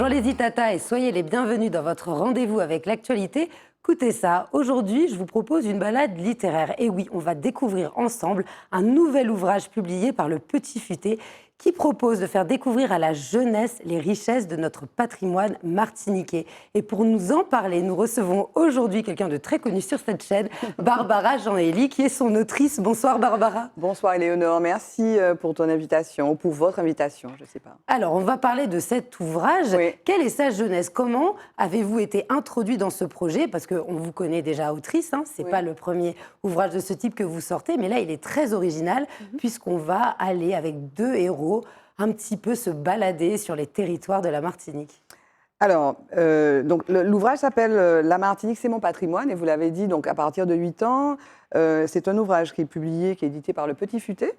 Bonjour les Itata et soyez les bienvenus dans votre rendez-vous avec l'actualité. Écoutez ça, aujourd'hui je vous propose une balade littéraire. Et oui, on va découvrir ensemble un nouvel ouvrage publié par le Petit Futé qui propose de faire découvrir à la jeunesse les richesses de notre patrimoine martiniquais. Et pour nous en parler, nous recevons aujourd'hui quelqu'un de très connu sur cette chaîne, Barbara Jean-Élie, qui est son autrice. Bonsoir Barbara. Bonsoir Éléonore, merci pour ton invitation, ou pour votre invitation, je ne sais pas. Alors, on va parler de cet ouvrage. Oui. Quelle est sa jeunesse? Comment avez-vous été introduit dans ce projet? Parce qu'on vous connaît déjà autrice, hein, ce n'est pas le premier ouvrage de ce type que vous sortez, mais là, il est très original, puisqu'on va aller avec deux héros un petit peu se balader sur les territoires de la Martinique. Alors, donc, l'ouvrage s'appelle « La Martinique, c'est mon patrimoine » et vous l'avez dit, donc, à partir de 8 ans, c'est un ouvrage qui est publié, qui est édité par le Petit Futé.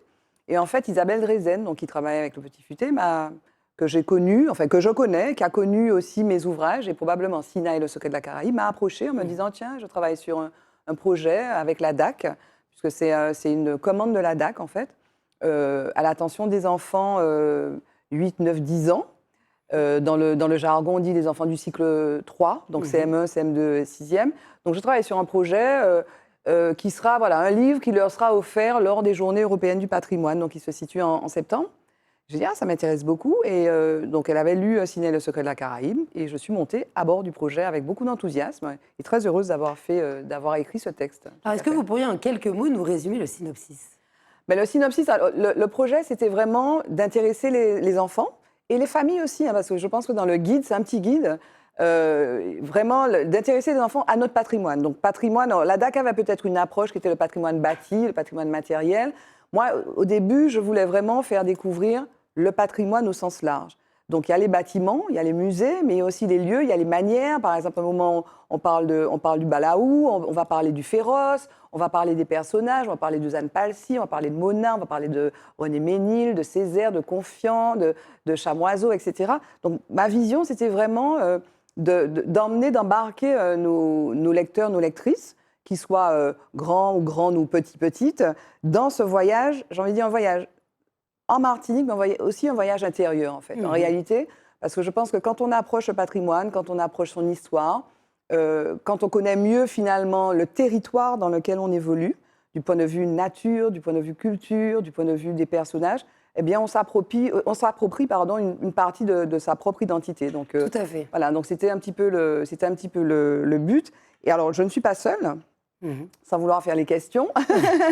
Et en fait, Isabelle Drezen, donc, qui travaille avec le Petit Futé, que j'ai connu, enfin que je connais, qui a connu aussi mes ouvrages, et probablement Sina et le secret de la Caraïbe, m'a approché en me disant « Tiens, je travaille sur un projet avec la DAC », puisque c'est une commande de la DAC, en fait, à l'attention des enfants 8, 9, 10 ans. Dans le jargon, on dit des enfants du cycle 3, donc CM1, CM2, 6e. Donc je travaille sur un projet qui sera un livre qui leur sera offert lors des Journées européennes du patrimoine, donc qui se situe en septembre. J'ai dit, ça m'intéresse beaucoup. Et donc elle avait lu Sina et le secret de la Caraïbe, et je suis montée à bord du projet avec beaucoup d'enthousiasme et très heureuse d'avoir écrit ce texte. Alors, est-ce que vous pourriez en quelques mots nous résumer le synopsis? Mais le synopsis, le projet, c'était vraiment d'intéresser les enfants et les familles aussi, hein, parce que je pense que dans le guide, c'est un petit guide, vraiment d'intéresser les enfants à notre patrimoine. Donc patrimoine, la DAC avait peut-être une approche qui était le patrimoine bâti, le patrimoine matériel. Moi, au début, je voulais vraiment faire découvrir le patrimoine au sens large. Donc il y a les bâtiments, il y a les musées, mais il y a aussi les lieux, il y a les manières. Par exemple, à un moment, on parle du balaou, on va parler du féroce, on va parler des personnages, on va parler de Zane Palsy, on va parler de Mona, on va parler de René Ménil, de Césaire, de Confiant, de Chamoiseau, etc. Donc ma vision, c'était vraiment d'embarquer nos lecteurs, nos lectrices, qu'ils soient grands ou grandes ou petites, dans ce voyage, j'ai envie de dire un voyage en Martinique, mais aussi un voyage intérieur, en fait, en réalité. Parce que je pense que quand on approche le patrimoine, quand on approche son histoire, quand on connaît mieux, finalement, le territoire dans lequel on évolue, du point de vue nature, du point de vue culture, du point de vue des personnages, eh bien, on s'approprie une partie de sa propre identité. Donc, tout à fait. Voilà, donc c'était un petit peu le but. Et alors, je ne suis pas seule. Sans vouloir faire les questions.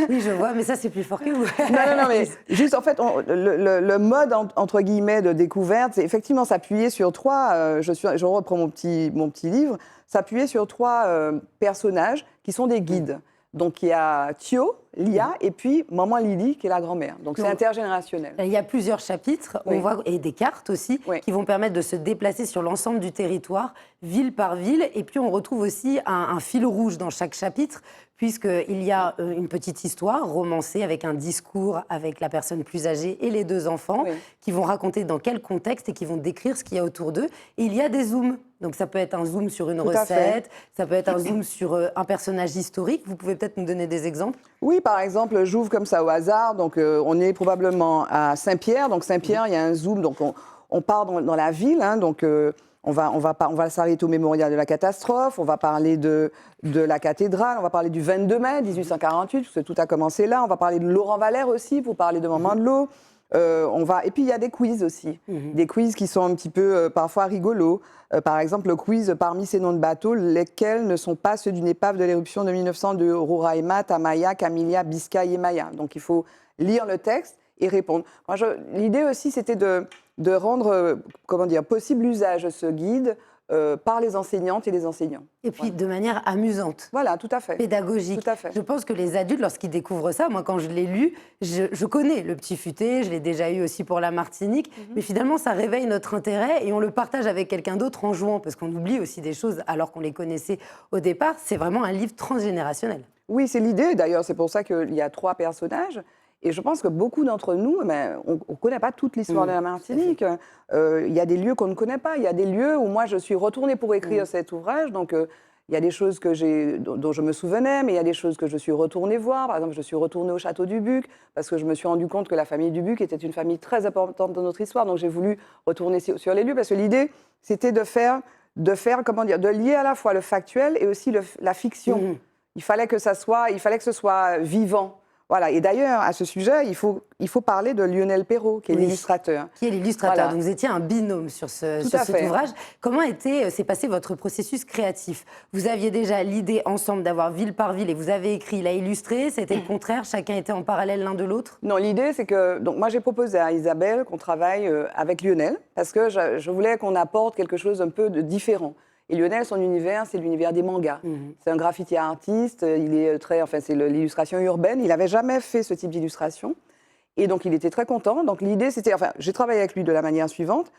Oui, je vois, mais ça, c'est plus fort que vous. Non, mais juste, en fait, le mode, entre guillemets, de découverte, c'est effectivement s'appuyer sur trois, je reprends mon petit livre, s'appuyer sur trois personnages qui sont des guides. Donc, il y a Thio, Lia, et puis Maman Lily, qui est la grand-mère. Donc, c'est intergénérationnel. Il y a plusieurs chapitres, on voit, et des cartes aussi, qui vont permettre de se déplacer sur l'ensemble du territoire, ville par ville. Et puis, on retrouve aussi un fil rouge dans chaque chapitre, puisqu'il y a une petite histoire romancée avec un discours avec la personne plus âgée et les deux enfants, qui vont raconter dans quel contexte et qui vont décrire ce qu'il y a autour d'eux. Et il y a des zooms. Donc, ça peut être un zoom sur une recette, ça peut être un zoom sur un personnage historique. Vous pouvez peut-être nous donner des exemples? Oui, par exemple, j'ouvre comme ça au hasard. Donc, on est probablement à Saint-Pierre. Donc, Saint-Pierre, il y a un zoom. Donc, on part dans la ville. Hein, donc, on va s'arrêter au mémorial de la catastrophe. On va parler de la cathédrale. On va parler du 22 mai 1848, parce que tout a commencé là. On va parler de Laurent Valère aussi, pour parler de Maman de l'eau. Et puis, il y a des quiz aussi. Des quiz qui sont un petit peu, parfois, rigolos. Par exemple, le quiz parmi ces noms de bateaux, lesquels ne sont pas ceux d'une épave de l'éruption de 1902, Roraima, Tamaya, Camilia, Biscay et Maya. Donc, il faut lire le texte et répondre. L'idée aussi, c'était de rendre possible l'usage de ce guide par les enseignantes et les enseignants. Et puis de manière amusante. Voilà, tout à fait. Pédagogique. Tout à fait. Je pense que les adultes, lorsqu'ils découvrent ça, moi quand je l'ai lu, je connais le Petit Futé, je l'ai déjà eu aussi pour la Martinique, mais finalement ça réveille notre intérêt et on le partage avec quelqu'un d'autre en jouant, parce qu'on oublie aussi des choses alors qu'on les connaissait au départ. C'est vraiment un livre transgénérationnel. Oui, c'est l'idée. D'ailleurs, c'est pour ça qu'il y a trois personnages. Et je pense que beaucoup d'entre nous, on ne connaît pas toute l'histoire de la Martinique. Il y a des lieux qu'on ne connaît pas. Il y a des lieux où moi, je suis retournée pour écrire cet ouvrage. Donc, Il y a des choses dont je me souvenais, mais il y a des choses que je suis retournée voir. Par exemple, je suis retournée au château du Buc parce que je me suis rendu compte que la famille du Buc était une famille très importante dans notre histoire. Donc, j'ai voulu retourner sur les lieux parce que l'idée, c'était de lier à la fois le factuel et aussi la fiction. Il fallait que ce soit vivant. Voilà. Et d'ailleurs, à ce sujet, il faut parler de Lionel Perrault, qui est l'illustrateur. Qui est l'illustrateur. Voilà. Donc vous étiez un binôme sur cet ouvrage. Comment s'est passé votre processus créatif? Vous aviez déjà l'idée ensemble d'avoir ville par ville et vous avez écrit, il a illustré. C'était le contraire? Chacun était en parallèle l'un de l'autre? Non, l'idée, c'est que... Donc moi, j'ai proposé à Isabelle qu'on travaille avec Lionel parce que je voulais qu'on apporte quelque chose un peu de différent. Et Lionel, son univers, c'est l'univers des mangas. C'est un graffiti artiste, c'est l'illustration urbaine. Il n'avait jamais fait ce type d'illustration. Et donc, il était très content. Donc, l'idée, c'était... j'ai travaillé avec lui de la manière suivante,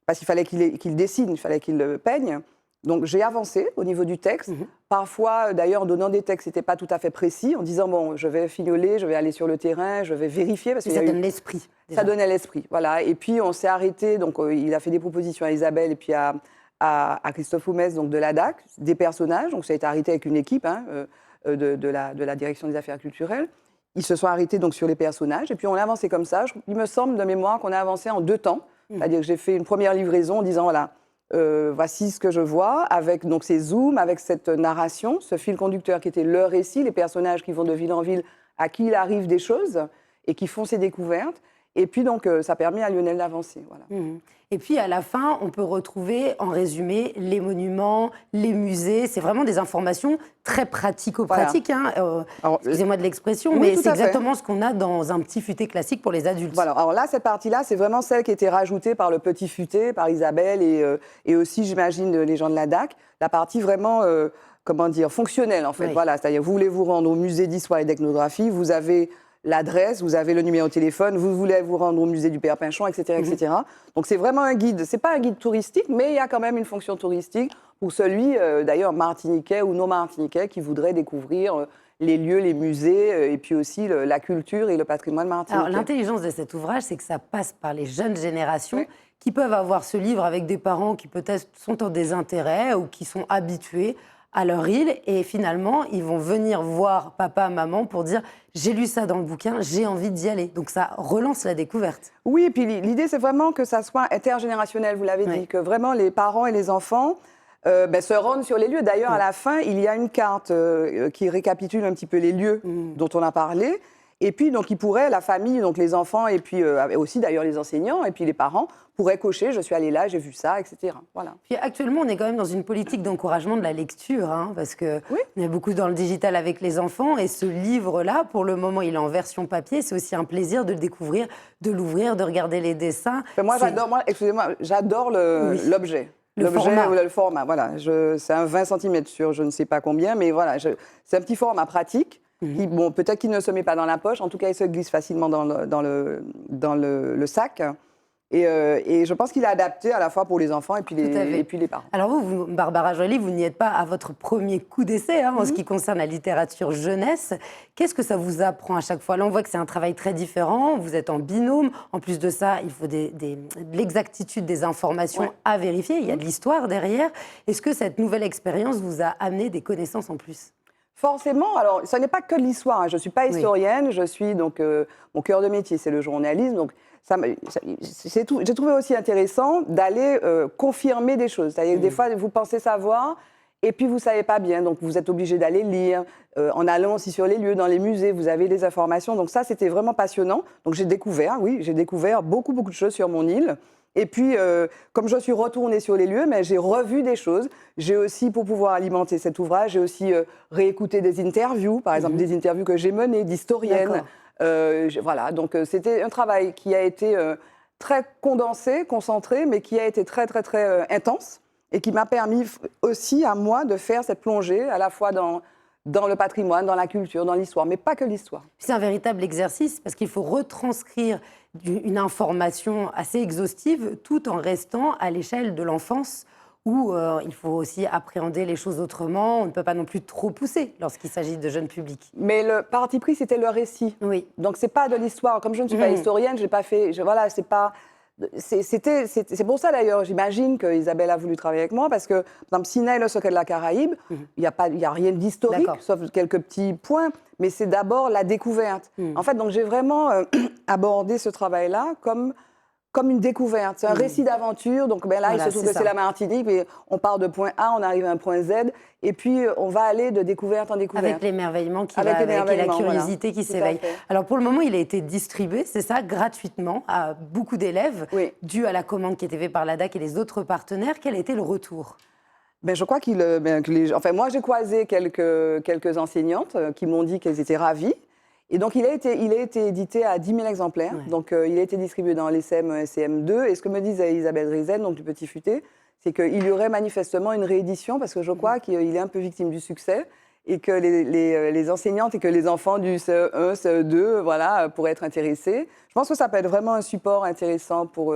parce qu'il fallait qu'il dessine, il fallait qu'il peigne. Donc, j'ai avancé au niveau du texte. Parfois, d'ailleurs, en donnant des textes, c'était pas tout à fait précis, en disant, bon, je vais fignoler, je vais aller sur le terrain, je vais vérifier. Parce que ça donne l'esprit. Ça donnait l'esprit, voilà. Et puis, on s'est arrêté. Donc, il a fait des propositions à Isabelle et puis à Christophe Oumès, donc de l'ADAC, des personnages. Donc, ça a été arrêté avec une équipe de la direction des affaires culturelles. Ils se sont arrêtés donc sur les personnages. Et puis, on a avancé comme ça. Il me semble, de mémoire, qu'on a avancé en 2 temps. C'est-à-dire que j'ai fait une première livraison en disant, voilà, voici ce que je vois, avec donc, ces zooms, avec cette narration, ce fil conducteur qui était leur récit, les personnages qui vont de ville en ville, à qui il arrive des choses et qui font ces découvertes. Et puis, donc, ça permet à Lionel d'avancer. Voilà. Et puis, à la fin, on peut retrouver, en résumé, les monuments, les musées. C'est vraiment des informations très pratico-pratiques. Voilà. Excusez-moi de l'expression, mais c'est exactement ce qu'on a dans un petit futé classique pour les adultes. Voilà. Alors là, cette partie-là, c'est vraiment celle qui a été rajoutée par le petit futé, par Isabelle et aussi, j'imagine, les gens de la DAC. La partie vraiment... fonctionnelle, en fait. Oui. Voilà, c'est-à-dire, vous voulez vous rendre au musée d'histoire et d'ethnographie, vous avez l'adresse, vous avez le numéro de téléphone, vous voulez vous rendre au musée du Père Pinchon, etc., etc. Donc, c'est vraiment un guide. C'est pas un guide touristique, mais il y a quand même une fonction touristique pour celui, d'ailleurs, martiniquais ou non martiniquais, qui voudrait découvrir les lieux, les musées, et puis aussi la culture et le patrimoine martiniquais. Alors, l'intelligence de cet ouvrage, c'est que ça passe par les jeunes générations qui peuvent avoir ce livre avec des parents qui peut-être sont en désintérêt ou qui sont habitués à leur île, et finalement, ils vont venir voir papa, maman pour dire « j'ai lu ça dans le bouquin, j'ai envie d'y aller ». Donc ça relance la découverte. Oui, et puis l'idée, c'est vraiment que ça soit intergénérationnel, vous l'avez dit, que vraiment les parents et les enfants se rendent sur les lieux. D'ailleurs, à la fin, il y a une carte qui récapitule un petit peu les lieux dont on a parlé. Et puis, donc, la famille, donc les enfants, et puis aussi d'ailleurs les enseignants, et puis les parents, pourraient cocher « je suis allé là, j'ai vu ça », etc. Voilà. Puis actuellement, on est quand même dans une politique d'encouragement de la lecture, parce que on est beaucoup dans le digital avec les enfants, et ce livre-là, pour le moment, il est en version papier, c'est aussi un plaisir de le découvrir, de l'ouvrir, de regarder les dessins. Moi, j'adore l'objet. Le format, voilà. C'est un 20 cm sur je ne sais pas combien, mais voilà, c'est un petit format pratique. Qui, peut-être qu'il ne se met pas dans la poche, en tout cas, il se glisse facilement dans le sac. Et je pense qu'il est adapté à la fois pour les enfants et puis les parents. Alors vous, Barbara Joly, vous n'y êtes pas à votre premier coup d'essai en ce qui concerne la littérature jeunesse. Qu'est-ce que ça vous apprend à chaque fois? Là, on voit que c'est un travail très différent. Vous êtes en binôme. En plus de ça, il faut de l'exactitude des informations à vérifier. Il y a de l'histoire derrière. Est-ce que cette nouvelle expérience vous a amené des connaissances en plus? Forcément, alors ce n'est pas que de l'histoire. Je ne suis pas historienne, je suis donc mon cœur de métier, c'est le journalisme. Donc j'ai trouvé aussi intéressant d'aller confirmer des choses. C'est-à-dire que des fois, vous pensez savoir et puis vous ne savez pas bien. Donc vous êtes obligé d'aller lire. En allant aussi sur les lieux, dans les musées, vous avez des informations. Donc ça, c'était vraiment passionnant. Donc j'ai découvert beaucoup de choses sur mon île. Et puis, comme je suis retournée sur les lieux, mais j'ai revu des choses. J'ai aussi, pour pouvoir alimenter cet ouvrage, j'ai aussi réécouté des interviews, par exemple des interviews que j'ai menées d'historiennes. Voilà, donc c'était un travail qui a été très condensé, concentré, mais qui a été très, très, très intense et qui m'a permis aussi à moi de faire cette plongée à la fois dans le patrimoine, dans la culture, dans l'histoire, mais pas que l'histoire. C'est un véritable exercice parce qu'il faut retranscrire une information assez exhaustive tout en restant à l'échelle de l'enfance où il faut aussi appréhender les choses autrement. On ne peut pas non plus trop pousser lorsqu'il s'agit de jeunes publics. Mais le parti pris, c'était le récit. Oui. Donc, ce n'est pas de l'histoire. Comme je ne suis pas historienne, je n'ai pas fait... c'est pas... C'est pour ça d'ailleurs, j'imagine qu'Isabelle a voulu travailler avec moi, parce que dans Sina et le secret de la Caraïbe, il n'y a rien d'historique, sauf quelques petits points, mais c'est d'abord la découverte. En fait, donc j'ai vraiment abordé ce travail-là comme une découverte. C'est un récit d'aventure. Donc là, voilà, il se trouve que c'est la Martinique, mais on part de point A, on arrive à un point Z, et puis on va aller de découverte en découverte. Avec l'émerveillement qui va avec, et la curiosité qui s'éveille. Alors pour le moment, il a été distribué, c'est ça, gratuitement, à beaucoup d'élèves, dû à la commande qui était faite par la DAC et les autres partenaires. Quel a été le retour ? Je crois enfin, moi, j'ai croisé quelques enseignantes qui m'ont dit qu'elles étaient ravies. Et donc, il a été édité à 10 000 exemplaires. Ouais. Donc, il a été distribué dans les CM1 et CM2. Et ce que me disait Isabelle Rizen, donc le Petit Futé, c'est qu'il y aurait manifestement une réédition, parce que je crois qu'il est un peu victime du succès, et que les enseignantes et que les enfants du CE1, CE2, voilà, pourraient être intéressés. Je pense que ça peut être vraiment un support intéressant pour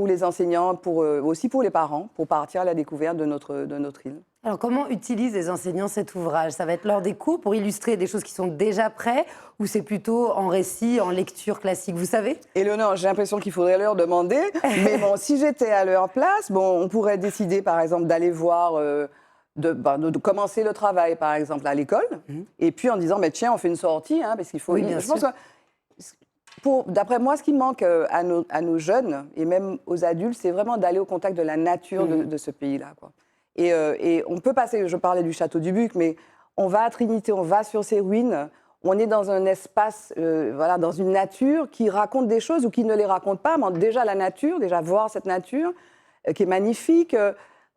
les enseignants, aussi pour les parents, pour partir à la découverte de notre île. Alors, comment utilisent les enseignants cet ouvrage ? Ça va être lors des cours pour illustrer des choses qui sont déjà prêtes, ou c'est plutôt en récit, en lecture classique, vous savez ? Éléonore, j'ai l'impression qu'il faudrait leur demander. Mais bon, si j'étais à leur place, on pourrait décider, par exemple, d'aller voir, de commencer le travail, par exemple, à l'école, et puis en disant, tiens, on fait une sortie, parce qu'il faut... Oui, bien sûr. Je pense que, d'après moi, ce qui manque à nos jeunes, et même aux adultes, c'est vraiment d'aller au contact de la nature de ce pays-là, quoi. Et on peut passer, je parlais du château du Buc, mais on va à Trinité, on va sur ces ruines, on est dans un espace, dans une nature qui raconte des choses ou qui ne les raconte pas, mais déjà la nature, déjà voir cette nature qui est magnifique.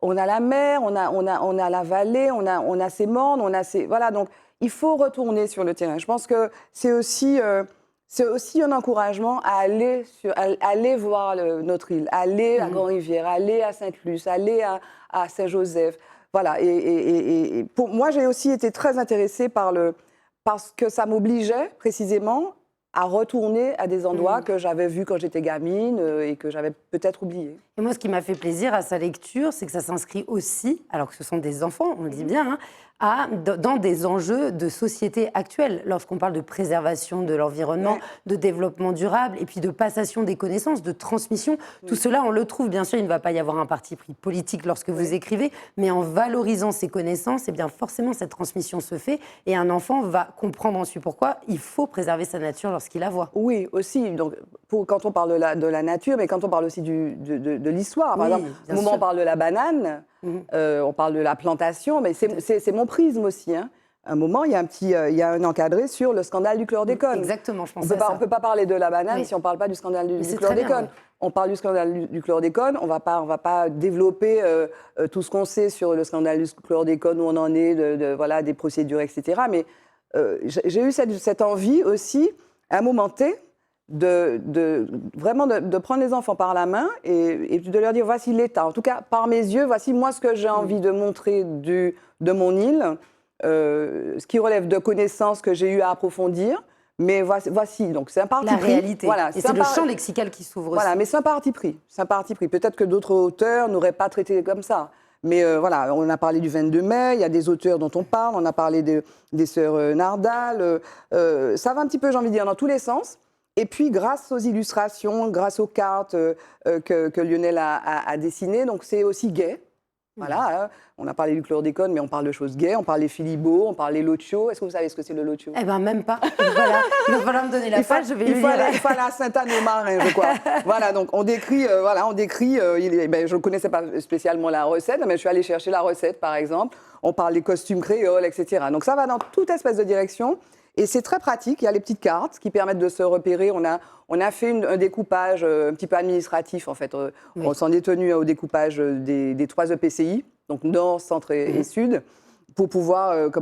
On a la mer, on a la vallée, on a ces mornes, voilà, donc il faut retourner sur le terrain. Je pense que c'est aussi un encouragement à aller voir notre île, aller à Grand-Rivière, aller à Sainte-Luce, aller à Saint-Joseph. Voilà. Et pour moi, j'ai aussi été très intéressée parce que ça m'obligeait précisément à retourner à des endroits que j'avais vus quand j'étais gamine et que j'avais peut-être oubliés. Et moi, ce qui m'a fait plaisir à sa lecture, c'est que ça s'inscrit aussi, alors que ce sont des enfants, on le dit bien, dans des enjeux de société actuelle. Lorsqu'on parle de préservation de l'environnement, de développement durable, et puis de passation des connaissances, de transmission, tout cela, on le trouve. Bien sûr, il ne va pas y avoir un parti pris politique lorsque vous écrivez, mais en valorisant ces connaissances, eh bien forcément, cette transmission se fait, et un enfant va comprendre ensuite pourquoi il faut préserver sa nature lorsqu'il la voit. Oui, aussi. Donc, quand on parle de la nature, mais quand on parle aussi de l'histoire. Par exemple, au moment où on parle de la banane, on parle de la plantation, mais c'est mon prisme aussi. À un moment, il y a un encadré sur le scandale du chlordécone. Exactement, je pense à ça. On ne peut pas parler de la banane si on ne parle pas du scandale du chlordécone. On parle du scandale du chlordécone, on va pas développer tout ce qu'on sait sur le scandale du chlordécone, où on en est, des procédures, etc. Mais j'ai eu cette envie aussi, à un moment T, vraiment de prendre les enfants par la main et de leur dire voici l'état. En tout cas, par mes yeux, voici moi ce que j'ai envie de montrer de mon île, ce qui relève de connaissances que j'ai eu à approfondir. Mais voici, donc c'est un parti pris. La réalité. Voilà, et c'est le champ lexical qui s'ouvre aussi. Voilà, mais c'est un parti pris. C'est un parti pris. Peut-être que d'autres auteurs n'auraient pas traité comme ça. Mais voilà, on a parlé du 22 mai, il y a des auteurs dont on parle, on a parlé des sœurs Nardal. Ça va un petit peu, j'ai envie de dire, dans tous les sens. Et puis, grâce aux illustrations, grâce aux cartes que Lionel a dessinées, donc c'est aussi gai. Voilà, on a parlé du chlordécone, mais on parle de choses gaies, on parle des Philibeaux, on parle des Lotio. Est-ce que vous savez ce que c'est le Lotio ? Eh bien, même pas. Voilà. Il va falloir me donner la page, je vais le lire. Il faut aller à Sainte-Anne-aux-Marins, je crois. Voilà, donc on décrit, je ne connaissais pas spécialement la recette, mais je suis allée chercher la recette, par exemple. On parle des costumes créoles, etc. Donc ça va dans toute espèce de direction. Et c'est très pratique, il y a les petites cartes qui permettent de se repérer. On a fait un découpage un petit peu administratif, en fait. On s'en est tenu au découpage des 3 EPCI, donc Nord, Centre et Sud, pour pouvoir,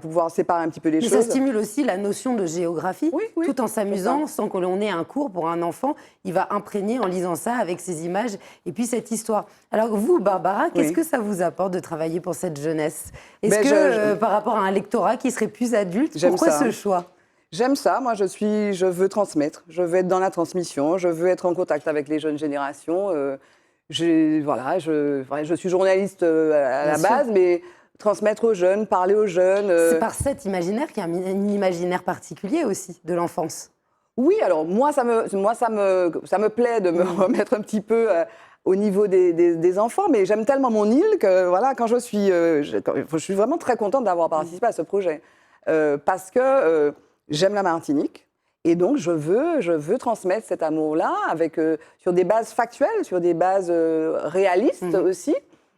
pouvoir séparer un petit peu les choses. Mais ça stimule aussi la notion de géographie, tout en s'amusant, sans que l'on ait un cours pour un enfant. Il va imprégner en lisant ça avec ces images et puis cette histoire. Alors vous, Barbara, qu'est-ce que ça vous apporte de travailler pour cette jeunesse ? Est-ce que par rapport à un lectorat qui serait plus adulte, pourquoi ce choix ? J'aime ça. Moi, je veux transmettre. Je veux être dans la transmission. Je veux être en contact avec les jeunes générations. Je suis journaliste à la base, mais transmettre aux jeunes, parler aux jeunes. C'est par cet imaginaire qu'il y a un imaginaire particulier aussi de l'enfance. Oui, alors moi, ça me plaît de me remettre un petit peu au niveau des enfants, mais j'aime tellement mon île que voilà, quand je suis vraiment très contente d'avoir participé à ce projet parce que j'aime la Martinique et donc je veux transmettre cet amour-là sur des bases factuelles, sur des bases réalistes aussi.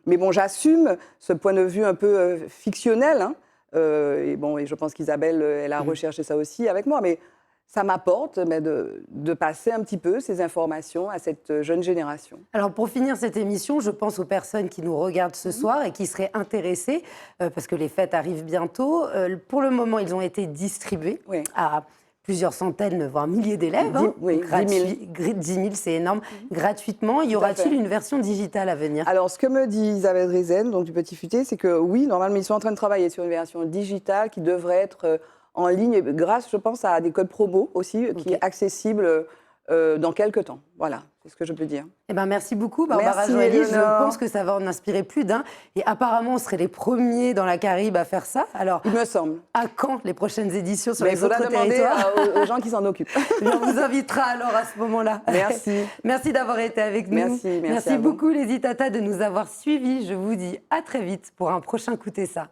Mais bon, j'assume ce point de vue un peu fictionnel. Hein, et je pense qu'Isabelle, elle a recherché ça aussi avec moi. Mais ça m'apporte de passer un petit peu ces informations à cette jeune génération. Alors pour finir cette émission, je pense aux personnes qui nous regardent ce soir et qui seraient intéressées, parce que les fêtes arrivent bientôt. Pour le moment, ils ont été distribués à plusieurs centaines, voire milliers d'élèves. 10 000, c'est énorme. Gratuitement, y aura-t-il une version digitale à venir? Alors, ce que me dit Isabelle Rezen, donc du Petit Futé, c'est que oui, normalement, ils sont en train de travailler sur une version digitale qui devrait être en ligne, grâce, je pense, à des codes promo aussi, qui est accessible dans quelques temps. Voilà, c'est ce que je peux dire. Eh ben, merci beaucoup, Barbara Joailly. Je pense que ça va en inspirer plus d'un. Et apparemment, on serait les premiers dans la Caraïbe à faire ça. Alors, il me semble. À quand les prochaines éditions sur les autres territoires? Il faudra demander aux gens qui s'en occupent. On vous invitera alors à ce moment-là. Merci. Merci d'avoir été avec nous. Merci beaucoup, les Itata, de nous avoir suivis. Je vous dis à très vite pour un prochain Écoutez ça.